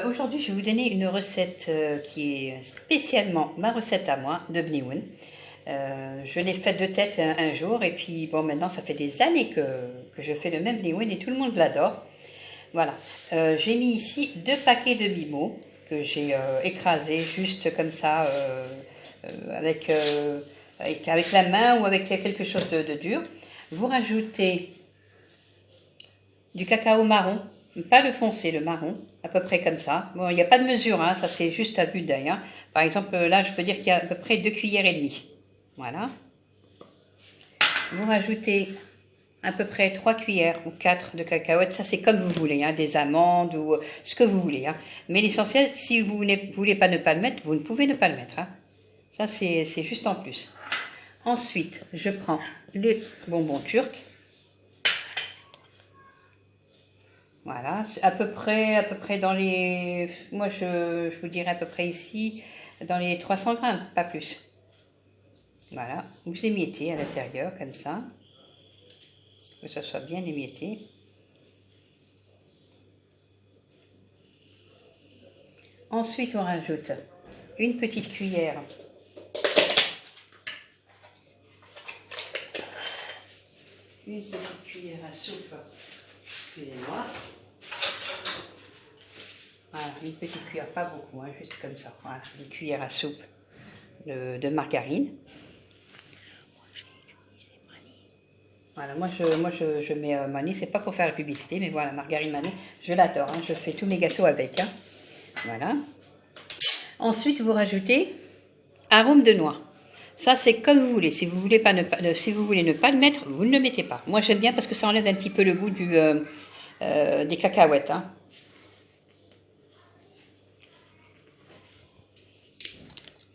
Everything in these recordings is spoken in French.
Aujourd'hui, je vais vous donner une recette qui est spécialement ma recette à moi de bnioun. Je l'ai faite de tête un jour et puis bon, maintenant ça fait des années que je fais le même bnioun et tout le monde l'adore. Voilà, j'ai mis ici 2 paquets de bimo que j'ai écrasés juste comme ça avec la main ou avec quelque chose de dur. Vous rajoutez du cacao marron, pas le foncé, le marron, à peu près comme ça. Bon, il n'y a pas de mesure, hein, ça c'est juste à vue d'œil. Hein. Par exemple, là, je peux dire qu'il y a à peu près 2 cuillères et demie. Voilà. Vous rajoutez à peu près 3 cuillères ou 4 de cacahuètes. Ça, c'est comme vous voulez, hein, des amandes ou ce que vous voulez. Hein. Mais l'essentiel, si vous ne voulez pas ne pas le mettre, vous ne pouvez ne pas le mettre. Hein. Ça, c'est juste en plus. Ensuite, je prends les bonbons turcs. Voilà, à peu près dans les... Moi, je vous dirais à peu près ici, dans les 300 grammes, pas plus. Voilà, vous émiettez à l'intérieur, comme ça. Que ça soit bien émietté. Ensuite, on rajoute une petite cuillère à soupe, excusez-moi. Voilà, une petite cuillère, pas beaucoup, hein, juste comme ça. Voilà, une cuillère à soupe de margarine. Voilà, moi je mets Mané, c'est pas pour faire la publicité, mais voilà, margarine Mané, je l'adore, hein, je fais tous mes gâteaux avec. Hein. Voilà. Ensuite, vous rajoutez arôme de noix. Ça, c'est comme vous voulez. Si vous voulez ne pas le mettre, vous ne le mettez pas. Moi, j'aime bien parce que ça enlève un petit peu le goût des cacahuètes. Hein.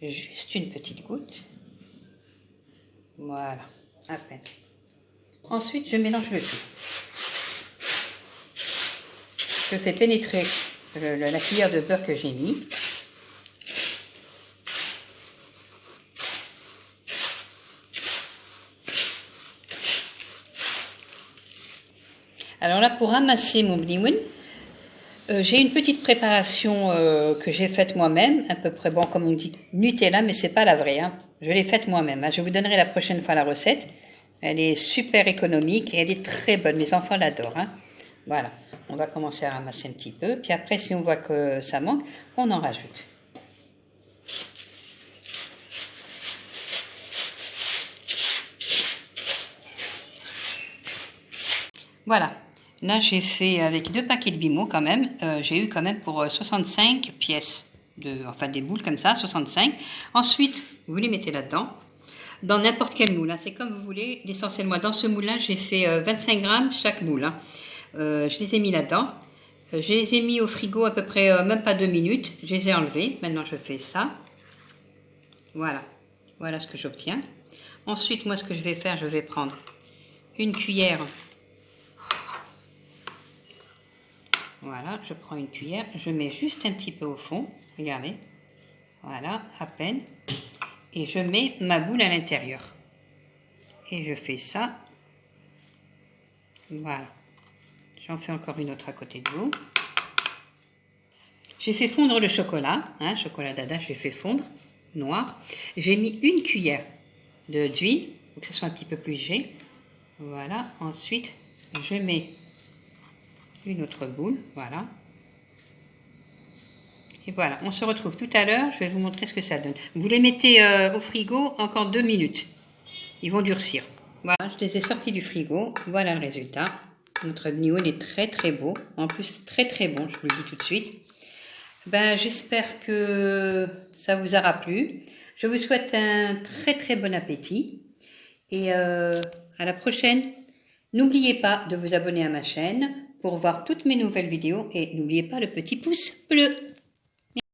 Juste une petite goutte. Voilà, à peine. Ensuite, je mélange le tout. Je fais pénétrer la cuillère de beurre que j'ai mis. Alors là, pour ramasser mon bnioun, j'ai une petite préparation que j'ai faite moi-même, à peu près, bon, comme on dit, Nutella, mais c'est pas la vraie. Hein. Je l'ai faite moi-même. Hein. Je vous donnerai la prochaine fois la recette. Elle est super économique et elle est très bonne. Mes enfants l'adorent. Hein. Voilà. On va commencer à ramasser un petit peu. Puis après, si on voit que ça manque, on en rajoute. Voilà. Là, j'ai fait avec 2 paquets de bimo quand même. J'ai eu quand même pour 65 pièces. Enfin, des boules comme ça, 65. Ensuite, vous les mettez là-dedans. Dans n'importe quel moule, hein, c'est comme vous voulez. L'essentiel, moi, dans ce moule-là, j'ai fait 25 grammes chaque moule. Hein. Je les ai mis là-dedans. Je les ai mis au frigo à peu près, même pas 2 minutes. Je les ai enlevés. Maintenant, je fais ça. Voilà. Voilà ce que j'obtiens. Ensuite, moi, ce que je vais faire, je vais prendre une cuillère. Voilà, je prends une cuillère. Je mets juste un petit peu au fond. Regardez. Voilà, à peine. Et je mets ma boule à l'intérieur. Et je fais ça. Voilà. J'en fais encore une autre à côté de vous. J'ai fait fondre le chocolat. Hein, chocolat dada, je l'ai fait fondre. Noir. J'ai mis une cuillère d'huile. Pour que ce soit un petit peu plus léger. Voilà. Ensuite, je mets une autre boule. Voilà. Et voilà, on se retrouve tout à l'heure, je vais vous montrer ce que ça donne. Vous les mettez au frigo encore 2 minutes. Ils vont durcir. Voilà, je les ai sortis du frigo. Voilà le résultat. Notre bnioun est très très beau. En plus, très très bon, je vous le dis tout de suite. Ben, j'espère que ça vous aura plu. Je vous souhaite un très très bon appétit. Et à la prochaine. N'oubliez pas de vous abonner à ma chaîne pour voir toutes mes nouvelles vidéos. Et n'oubliez pas le petit pouce bleu.